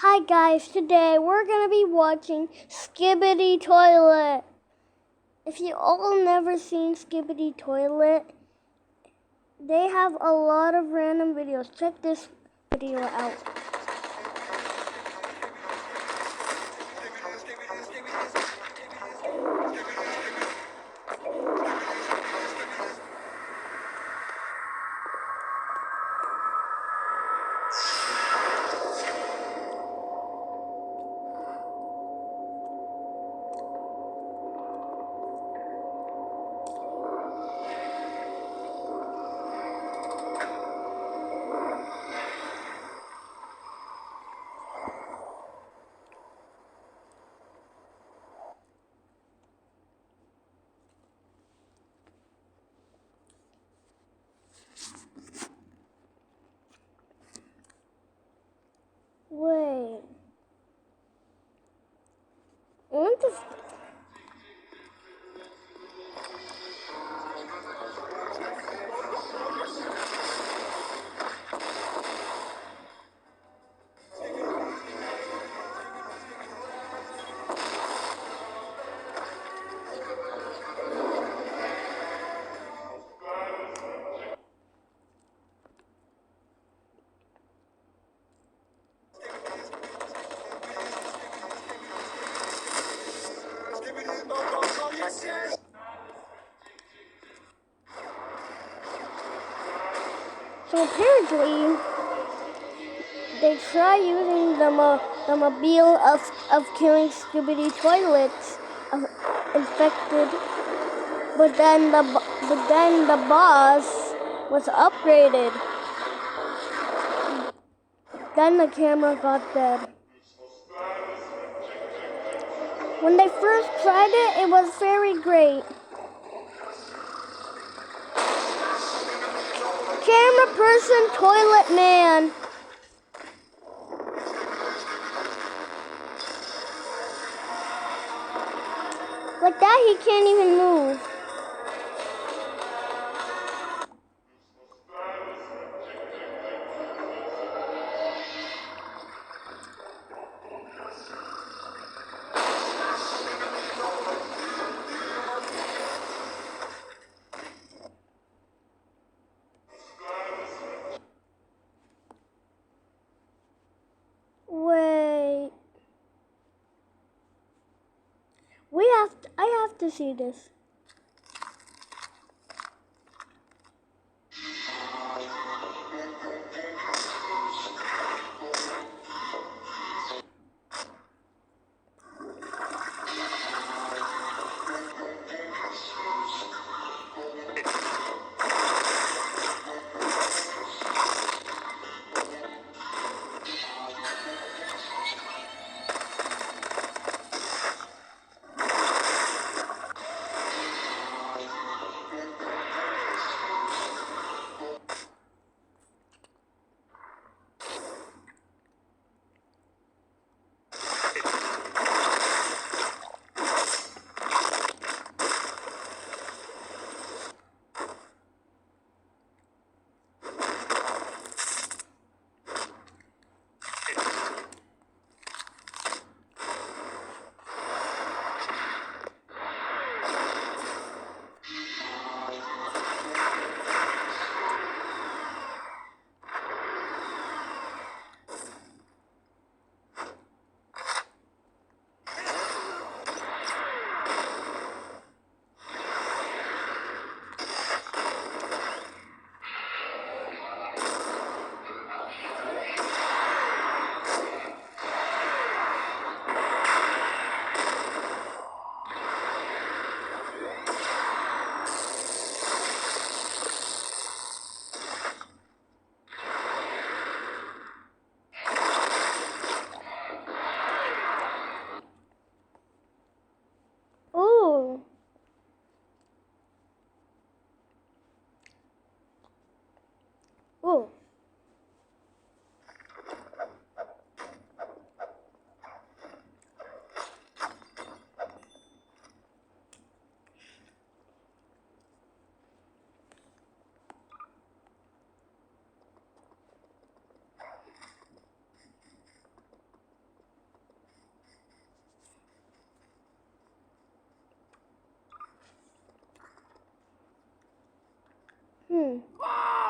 Hi guys, today we're gonna be watching Skibidi Toilet. If you all never seen Skibidi Toilet, they have a lot of random videos. Check this video out. Wait. I want to... So apparently, they try using the mobile of killing Skibidi Toilets infected, but then the boss was upgraded. Then the camera got dead. When they first tried it, it was very great. Camera person, toilet man. Like that, he can't even move. Wait. I have to see this.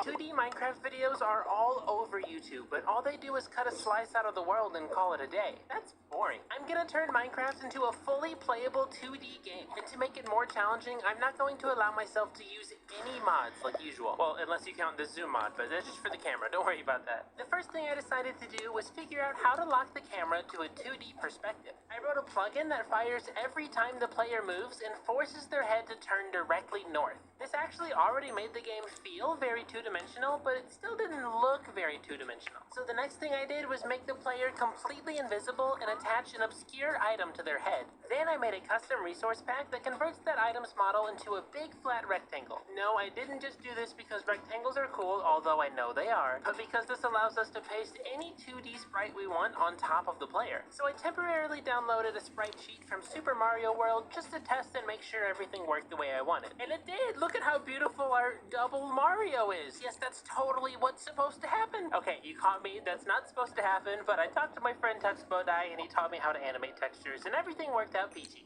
2D Minecraft videos are all over YouTube, but all they do is cut a slice out of the world and call it a day. That's boring. I'm gonna turn Minecraft into a fully playable 2D game, and to make it more challenging, I'm not going to allow myself to use any mods like usual. Well, unless you count the zoom mod, but that's just for the camera, don't worry about that. The first thing I decided to do was figure out how to lock the camera to a 2D perspective. I wrote a plugin that fires every time the player moves and forces their head to turn directly north. This actually already made the game feel very two-dimensional, but it still didn't look very two-dimensional. So the next thing I did was make the player completely invisible and attach an obscure item to their head. Then I made a custom resource pack that converts that item's model into a big flat rectangle. No, I didn't just do this because rectangles are cool, although I know they are, but because this allows us to paste any 2D sprite we want on top of the player. So I temporarily downloaded a sprite sheet from Super Mario World just to test and make sure everything worked the way I wanted. And it did! Look at how beautiful our double Mario is! Yes, that's totally what's supposed to happen! Okay, you caught me, that's not supposed to happen, but I talked to my friend Tuxbodai and he taught me how to animate textures and everything worked out peachy.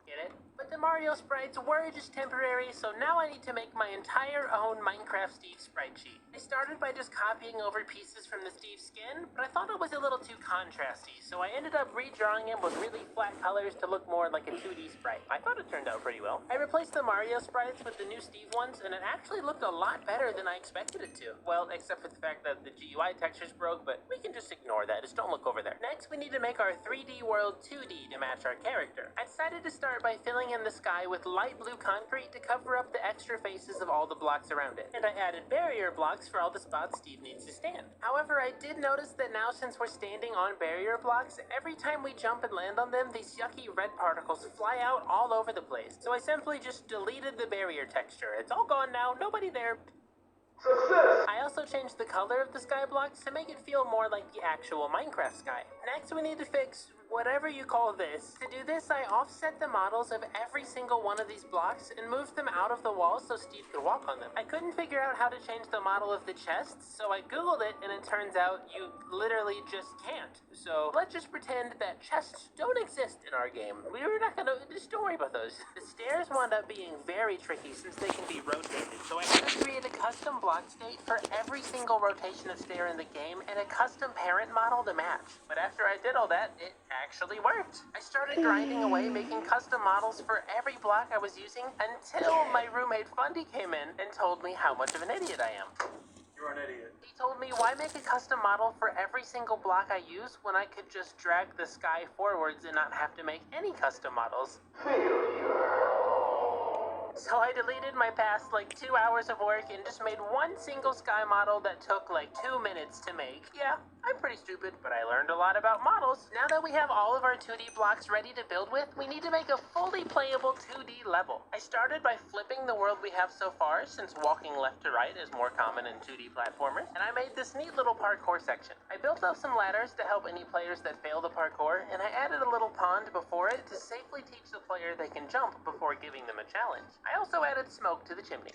Get it? But the Mario sprites were just temporary, so now I need to make my entire own Minecraft Steve sprite sheet. I started by just copying over pieces from the Steve skin, but I thought it was a little too contrasty, so I ended up redrawing him with really flat colors to look more like a 2D sprite. I thought it turned out pretty well. I replaced the Mario sprites with the new Steve ones, and it actually looked a lot better than I expected it to. Well, except for the fact that the GUI textures broke, but we can just ignore that. Just don't look over there. Next, we need to make our 3D world 2D to match our character. I decided to start by filling in the sky with light blue concrete to cover up the extra faces of all the blocks around it. And I added barrier blocks for all the spots Steve needs to stand. However, I did notice that now since we're standing on barrier blocks, every time we jump and land on them, these yucky red particles fly out all over the place. So I simply just deleted the barrier texture. It's all gone now, nobody there. Success! I also changed the color of the sky blocks to make it feel more like the actual Minecraft sky. Next, we need to fix whatever you call this. To do this, I offset the models of every single one of these blocks and moved them out of the wall so Steve could walk on them. I couldn't figure out how to change the model of the chest, so I googled it and it turns out you literally just can't. So let's just pretend that chests don't exist in our game. We're not gonna, just don't worry about those. The stairs wound up being very tricky since they can be rotated, so I had to create a custom block state for every single rotation of stair in the game and a custom parent model to match. But after I did all that, it actually worked. I started grinding away, making custom models for every block I was using until my roommate Fundy came in and told me how much of an idiot I am. You're an idiot. He told me, why make a custom model for every single block I use when I could just drag the sky forwards and not have to make any custom models? So I deleted my past 2 hours of work and just made one single sky model that took 2 minutes to make. Yeah, I'm pretty stupid, but I learned a lot about models. Now that we have all of our 2D blocks ready to build with, we need to make a fully playable 2D level. I started by flipping the world we have so far, since walking left to right is more common in 2D platformers, and I made this neat little parkour section. I built up some ladders to help any players that fail the parkour, and I added a little pond before it to safely teach the player they can jump before giving them a challenge. I also added smoke to the chimney.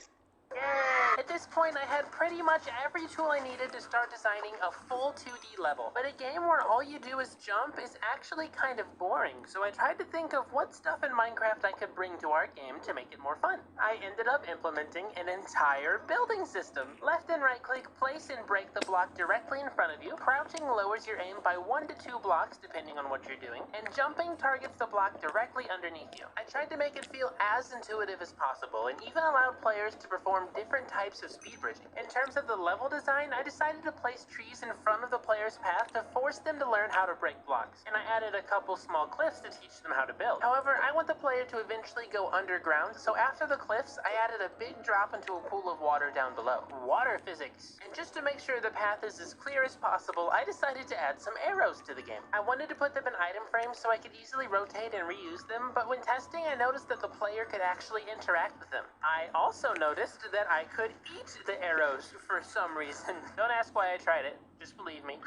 Yay! At this point, I had pretty much every tool I needed to start designing a full 2D level. But a game where all you do is jump is actually kind of boring, so I tried to think of what stuff in Minecraft I could bring to our game to make it more fun. I ended up implementing an entire building system. Left and right click, place and break the block directly in front of you. Crouching lowers your aim by 1 to 2 blocks depending on what you're doing, and jumping targets the block directly underneath you. I tried to make it feel as intuitive as possible, and even allowed players to perform different types of speed bridging. In terms of the level design, I decided to place trees in front of the player's path to force them to learn how to break blocks, and I added a couple small cliffs to teach them how to build. However, I want the player to eventually go underground, so after the cliffs, I added a big drop into a pool of water down below. Water physics. And just to make sure the path is as clear as possible, I decided to add some arrows to the game. I wanted to put them in item frames so I could easily rotate and reuse them, but when testing, I noticed that the player could actually interact with them. I also noticed that I could eat the arrows for some reason. Don't ask why I tried it, just believe me.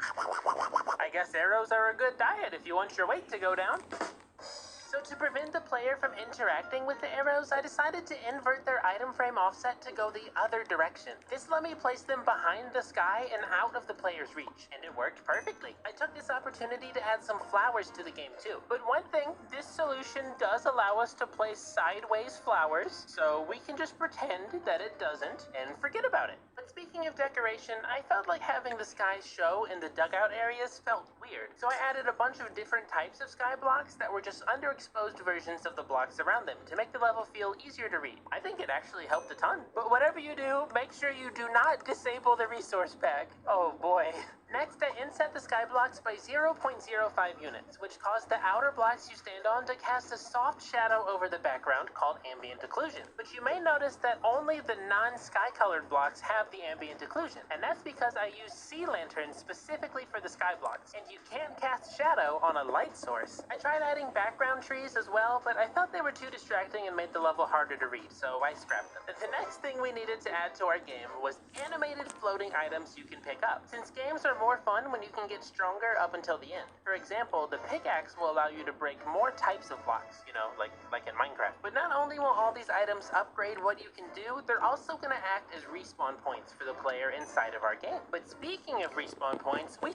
I guess arrows are a good diet if you want your weight to go down. So to prevent the player from interacting with the arrows, I decided to invert their item frame offset to go the other direction. This let me place them behind the sky and out of the player's reach, and it worked perfectly. I took this opportunity to add some flowers to the game too. But one thing, this solution does allow us to place sideways flowers, so we can just pretend that it doesn't and forget about it. But speaking of decoration, I felt like having the skies show in the dugout areas felt weird. So I added a bunch of different types of sky blocks that were just underexposed versions of the blocks around them to make the level feel easier to read. I think it actually helped a ton. But whatever you do, make sure you do not disable the resource pack. Oh boy. Next, I inset the sky blocks by 0.05 units, which caused the outer blocks you stand on to cast a soft shadow over the background called ambient occlusion. But you may notice that only the non-sky colored blocks have the ambient occlusion, and that's because I use sea lanterns specifically for the sky blocks, and you can't cast shadow on a light source. I tried adding background trees as well, but I thought they were too distracting and made the level harder to read, so I scrapped them. The next thing we needed to add to our game was animated floating items you can pick up, since games are more fun when you can get stronger up until the end. For example, the pickaxe will allow you to break more types of blocks, like in Minecraft. But not only will all these items upgrade what you can do, they're also going to act as respawn points for the player inside of our game. But speaking of respawn points, we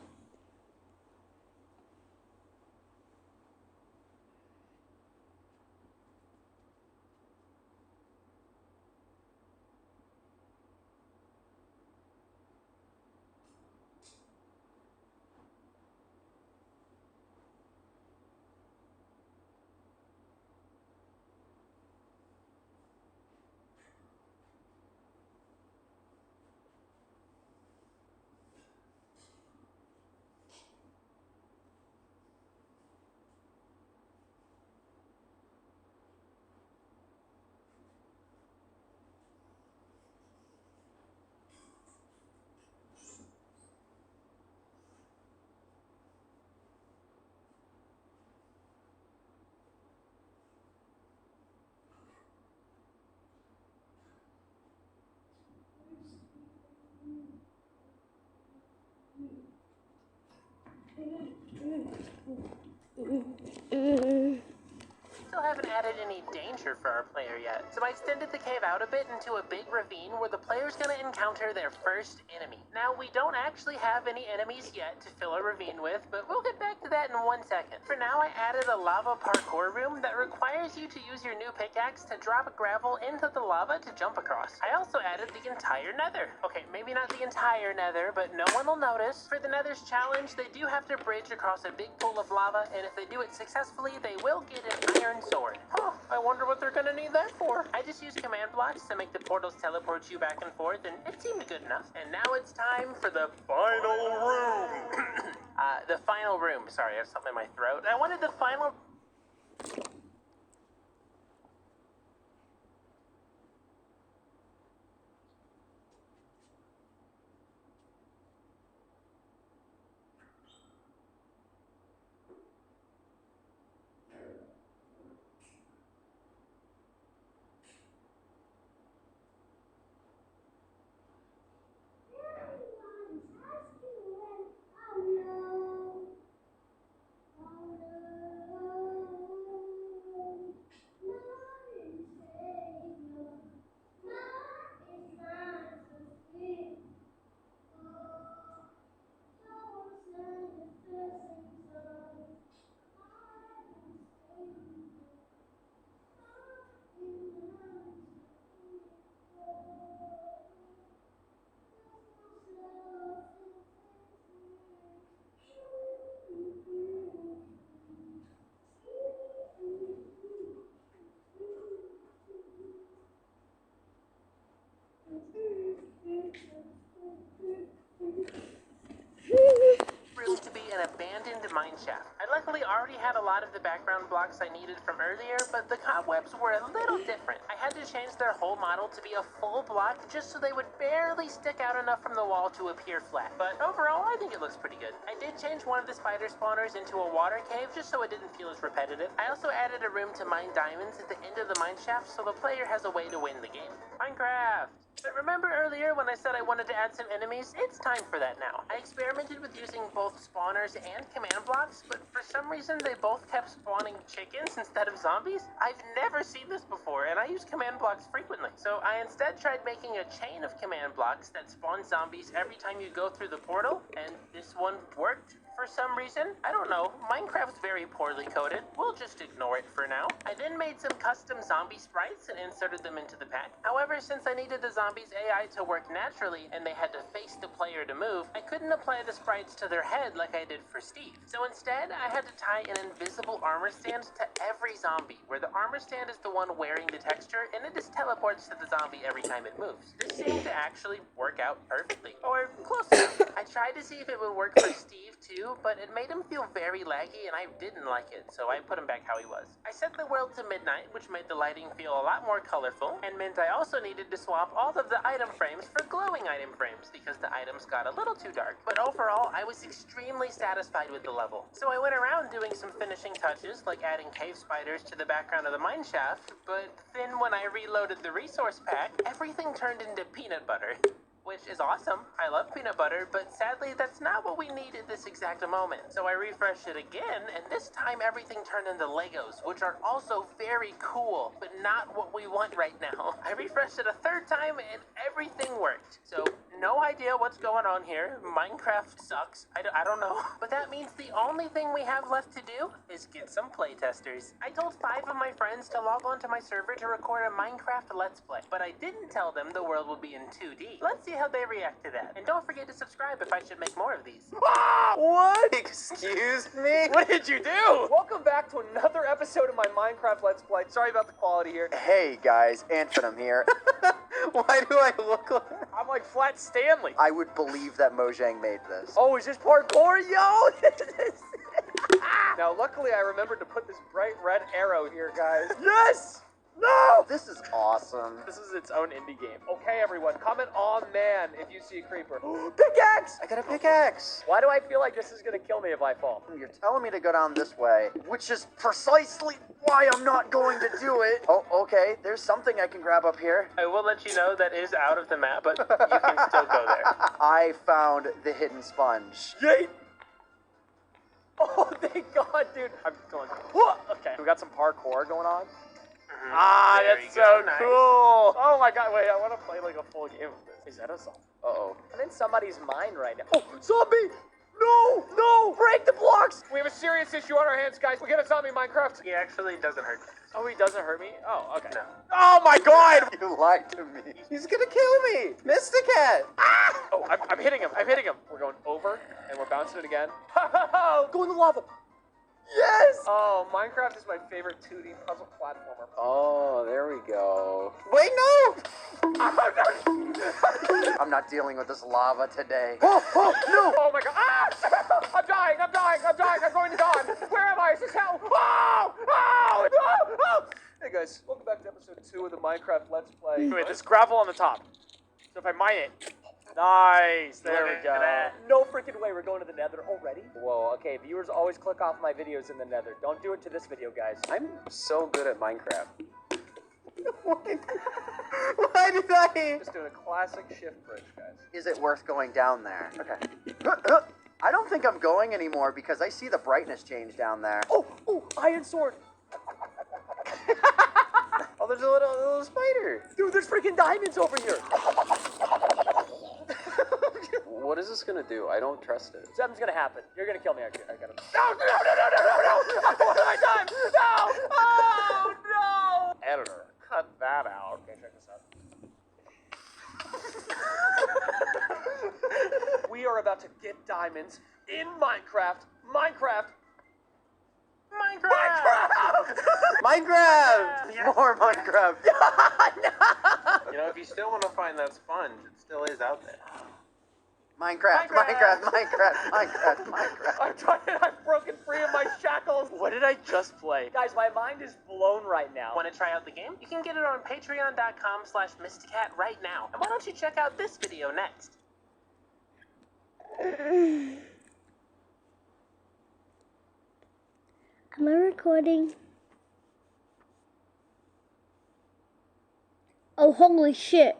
still haven't added any danger for our player yet, so I extended the cave out a bit into a big ravine where the player's gonna encounter their first enemy. Now, we don't actually have any enemies yet to fill a ravine with, but we'll get back to that in 1 second. For now, I added a lava parkour room that requires you to use your new pickaxe to drop gravel into the lava to jump across. I also added the entire nether. Okay, maybe not the entire nether, but no one will notice. For the nether's challenge, they do have to bridge across a big pool of lava, and if they do it successfully, they will get an iron sword. Huh, I wonder what they're gonna need that for. I just used command blocks to make the portals teleport you back and forth, and it seemed good enough. And now it's time for the final room. The final room. Sorry, I have something in my throat. I wanted the final... room to be an abandoned mine shaft. I luckily already had a lot of the background blocks I needed from earlier, but the cobwebs were a little different. I had to change their whole model to be a full block just so they would barely stick out enough from the wall to appear flat. But overall, I think it looks pretty good. I did change one of the spider spawners into a water cave just so it didn't feel as repetitive. I also added a room to mine diamonds at the end of the mine shaft so the player has a way to win the game. Minecraft! But remember earlier when I said I wanted to add some enemies? It's time for that now. I experimented with using both spawners and command blocks, but for some reason they both kept spawning chickens instead of zombies. I've never seen this before, and I use command blocks frequently. So I instead tried making a chain of command blocks that spawn zombies every time you go through the portal, and this one worked For some reason, I don't know, Minecraft's very poorly coded. We'll just ignore it for now. I then made some custom zombie sprites and inserted them into the pack. However, since I needed the zombies' AI to work naturally and they had to face the player to move, I couldn't apply the sprites to their head like I did for Steve. So instead, I had to tie an invisible armor stand to every zombie, where the armor stand is the one wearing the texture and it just teleports to the zombie every time it moves. This seemed to actually work out perfectly, or close enough. I tried to see if it would work for Steve too, but it made him feel very laggy and I didn't like it, so I put him back how he was. I set the world to midnight, which made the lighting feel a lot more colorful, and meant I also needed to swap all of the item frames for glowing item frames, because the items got a little too dark. But overall, I was extremely satisfied with the level. So I went around doing some finishing touches, like adding cave spiders to the background of the mine shaft, but then when I reloaded the resource pack, everything turned into peanut butter. Which is awesome. I love peanut butter, but sadly that's not what we need at this exact moment. So I refreshed it again, and this time everything turned into Legos, which are also very cool, but not what we want right now. I refreshed it a third time, and everything worked. So no idea what's going on here. Minecraft sucks. I don't know. But that means the only thing we have left to do is get some playtesters. I told 5 of my friends to log on to my server to record a Minecraft Let's Play, but I didn't tell them the world would be in 2D. Let's see how they react to that. And don't forget to subscribe if I should make more of these. Ah! What? Excuse me? What did you do? Welcome back to another episode of my Minecraft Let's Play. Sorry about the quality here. Hey guys, Anfinum here. Why do I look like... I'm like Flat Stanley. I would believe that Mojang made this. Oh, is this parkour, yo? Now, luckily, I remembered to put this bright red arrow here, guys. Yes! No! This is awesome. This is its own indie game. Okay, everyone, comment "Aw man" if you see a creeper. Pickaxe! I got a pickaxe. Why do I feel like this is gonna kill me if I fall? You're telling me to go down this way, which is precisely why I'm not going to do it. Oh, okay. There's something I can grab up here. I will let you know that is out of the map, but you can still go there. I found the hidden sponge. Yeet! Oh, thank God, dude. I'm going. Whoa! Okay, we got some parkour going on. Ah, There that's you so go, nice. cool. Oh my God, wait, I want to play like a full game of this. Is that a zombie? Uh-oh. I'm in somebody's mind right now. Oh, zombie! No, no, break the blocks! We have a serious issue on our hands, guys. We got a zombie in Minecraft. He actually doesn't hurt. Oh, he doesn't hurt me? Oh, okay. No. Oh my God! You lied to me. He's gonna kill me. Mysticat. Ah! Oh, I'm hitting him. I'm hitting him. We're going over, and we're bouncing it again. Go in the lava. Yes! Oh, Minecraft is my favorite 2D puzzle platformer. Oh, there we go. Wait, no! I'm not dealing with this lava today. Oh, no! Oh my God! Ah! I'm dying! I'm dying! I'm dying! I'm going to die! Where am I? Is this hell? Oh! Oh! Oh! Oh! Hey guys, welcome back to episode 2 of the Minecraft Let's Play. Wait, there's gravel on the top. So if I mine it. Nice! There we go. No freaking way we're going to the nether already? Whoa, okay, viewers always click off my videos in the nether. Don't do it to this video, guys. I'm so good at Minecraft. Why did I? Just doing a classic shift bridge, guys. Is it worth going down there? Okay. I don't think I'm going anymore because I see the brightness change down there. Oh! Oh! Iron sword! Oh, there's a little spider. Dude, there's freaking diamonds over here! What is this gonna do? I don't trust it. Something's gonna happen. You're gonna kill me. I got him. No! No! No! No! No! No! What have I done? No! Oh no! Editor, cut that out. Okay, check this out. We are about to get diamonds in Minecraft. Minecraft. Minecraft! Yeah. More Minecraft. You know, if you still want to find that sponge, it still is out there. Minecraft. I'm trying. I've broken free of my shackles. What did I just play? Guys, my mind is blown right now. Want to try out the game? You can get it on patreon.com/Mysticat right now. And why don't you check out this video next? Am I recording? Oh, holy shit.